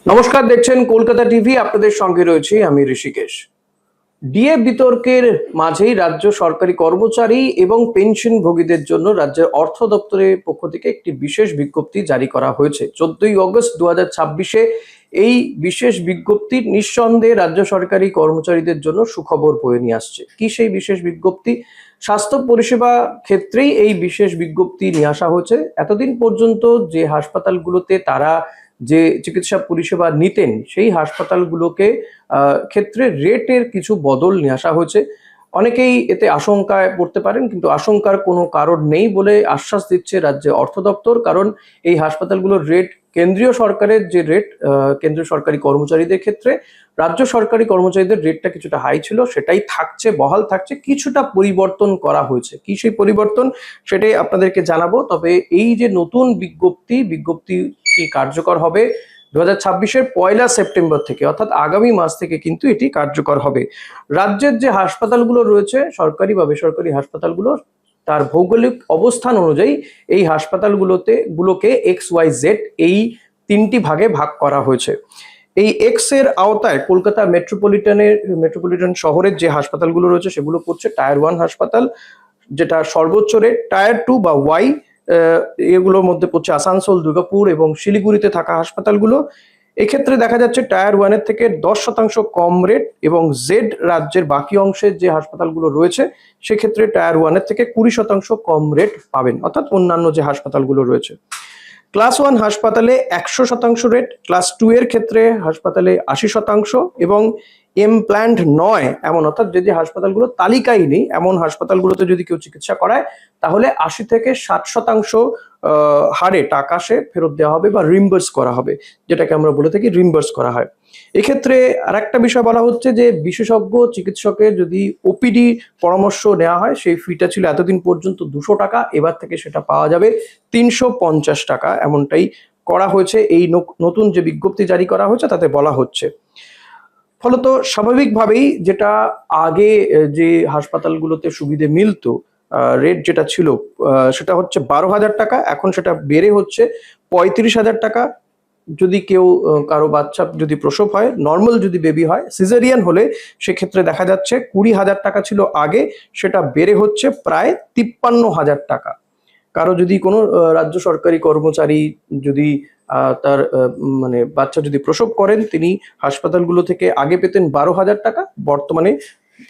নমস্কার, দেখছেন কলকাতা টিভি। আপনাদের সঙ্গে রয়েছি আমি ঋষিকেশ। ডিএ বিতর্কের মাঝেই রাজ্য সরকারি কর্মচারী এবং পেনশনভোগীদের জন্য রাজ্যের অর্থ দপ্তরের পক্ষ থেকে একটি বিশেষ বিজ্ঞপ্তি জারি করা হয়েছে। 14ই অগস্ট 2026-এ এই বিশেষ বিজ্ঞপ্তি নিঃসন্দেহে রাজ্য সরকারি কর্মচারীদের জন্য সুখবর বয়ে নিয়ে আসছে। কি সেই বিশেষ বিজ্ঞপ্তি? স্বাস্থ্য পরিষেবা ক্ষেত্রেই এই বিশেষ বিজ্ঞপ্তি নিয়ে আসা হয়েছে। এতদিন পর্যন্ত যে হাসপাতালগুলোতে তারা যে চিকিৎসা পরিষেবা নিতেন, সেই হাসপাতালগুলোকে ক্ষেত্রে রেটের কিছু বদল নিয়ে আসা হয়েছে। অনেকেই এতে আশঙ্কায় পড়তে পারেন, কিন্তু আশঙ্কার কোনো কারণ নেই বলে আশ্বাস দিচ্ছে রাজ্যের অর্থ দপ্তর। কারণ এই হাসপাতালগুলোর রেট কেন্দ্রীয় সরকারের যে রেট, কেন্দ্রীয় সরকারি কর্মচারীদের ক্ষেত্রে রাজ্য সরকারি কর্মচারীদের রেটটা কিছুটা হাই ছিল, সেটাই থাকছে, বহাল থাকছে। কিছুটা পরিবর্তন করা হয়েছে। কি সেই পরিবর্তন, সেটাই আপনাদেরকে জানাবো। তবে এই যে নতুন বিজ্ঞপ্তি কি কার্যকর হবে 2026-এর 1 সেপ্টেম্বর থেকে, অর্থাৎ আগামী মাস থেকে কিন্তু এটি কার্যকর হবে। রাজ্যের যে হাসপাতালগুলো রয়েছে, সরকারি বা বেসরকারি হাসপাতালগুলো, তার ভৌগোলিক অবস্থান অনুযায়ী এই হাসপাতালগুলোকে XYZ এই 3টি ভাগে ভাগ করা হয়েছে। এই এক্স এর আওতায় কলকাতা মেট্রোপলিটন শহরের যে হাসপাতালগুলো রয়েছে সেগুলো পড়ছে টায়ার 1 হাসপাতাল, যেটা সর্বোচ্চ রেট। টায়ার 2 বা ওয়াই এগুলোর মধ্যে পড়ছে আসানসোল, দুর্গাপুর এবং শিলিগুড়িতে থাকা হাসপাতালগুলো। এক্ষেত্রে দেখা যাচ্ছে টায়ার 1-এর থেকে 10% কম রেট, এবং জেড রাজ্যের বাকি অংশের যে হাসপাতালগুলো রয়েছে সেক্ষেত্রে টায়ার 1-এর থেকে 20% কম রেট পাবেন, অর্থাৎ অন্যান্য যে হাসপাতালগুলো রয়েছে। ক্লাস 1 হাসপাতালে 100% রেট, ক্লাস 2 এর ক্ষেত্রে হাসপাতালে 80%, এবং এমপ্ল্যান্ট নয় এমন, অর্থাৎ যে হাসপাতালগুলো তালিকায় নেই এমন হাসপাতালগুলোতে যদি কেউ চিকিৎসা করায় তাহলে 80 থেকে 60% হারে টাকা সে ফেরত দেওয়া হবে বা রিম্বার্স করা হবে, যেটাকে আমরা বলে থাকি রিম্বার্স করা হয়। এক্ষেত্রে আরেকটা বিষয় বলা হচ্ছে যে বিশেষজ্ঞ চিকিৎসকের যদি ওপিডি পরামর্শ নেওয়া হয়, সেই ফিটা ছিল এতদিন পর্যন্ত 200 টাকা, এবার থেকে সেটা পাওয়া যাবে 350 টাকা, এমনটাই করা হয়েছে। এই নতুন যে বিজ্ঞপ্তি জারি করা হয়েছে তাতে বলা হচ্ছে। ফলত স্বাভাবিকভাবেই যেটা আগে যে হাসপাতালগুলোতে সুবিধে মিলতো, রেট যেটা ছিল সেটা হচ্ছে 12,000 টাকা, এখন সেটা বেড়ে হচ্ছে 35,000 টাকা। যদি কেউ কারো বাচ্চা যদি প্রসব হয়, নর্মাল যদি বেবি হয়, সিজারিয়ান হলে সেক্ষেত্রে দেখা যাচ্ছে 20,000 টাকা ছিল আগে, সেটা বেড়ে হচ্ছে প্রায় 53,000 টাকা। কারো যদি কোনো রাজ্য সরকারি কর্মচারী যদি তার মানে বাচ্চা যদি প্রসব করেন, তিনি হাসপাতালগুলো থেকে আগে পেতেন 12,000 টাকা, বর্তমানে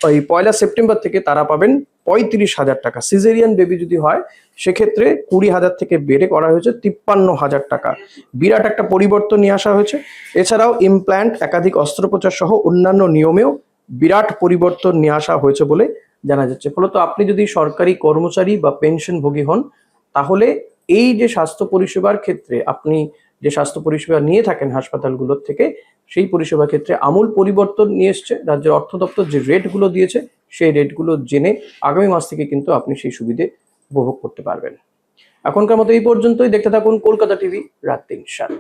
ওই 1 সেপ্টেম্বর থেকে তারা পাবেন 35,000 টাকা। সিজারিয়ান বেবি যদি হয় সেক্ষেত্রে 20,000 থেকে বেড়ে করা হয়েছে 53,000 টাকা। বিরাট একটা পরিবর্তন নিয়ে আসা হয়েছে। এছাড়াও ইমপ্ল্যান্ট, একাধিক অস্ত্রোপচার সহ অন্যান্য নিয়মেও বিরাট পরিবর্তন নিয়ে আসা হয়েছে বলে জানা যাচ্ছে। ফলত আপনি যদি সরকারি কর্মচারী বা পেনশনভোগী হন, তাহলে এই যে স্বাস্থ্য পরিষেবার ক্ষেত্রে আপনি যে স্বাস্থ্য পরিষেবা নিয়ে থাকেন হাসপাতালগুলোর থেকে, সেই পরিষেবার ক্ষেত্রে আমূল পরিবর্তন নিয়ে এসছে। রাজ্যের অর্থ দপ্তর যে রেটগুলো দিয়েছে সেই রেটগুলো জেনে আগামী মাস থেকে কিন্তু আপনি সেই সুবিধে উপভোগ করতে পারবেন। এখনকার মতো এই পর্যন্তই। দেখতে থাকুন কলকাতা টিভি রাত 3:07।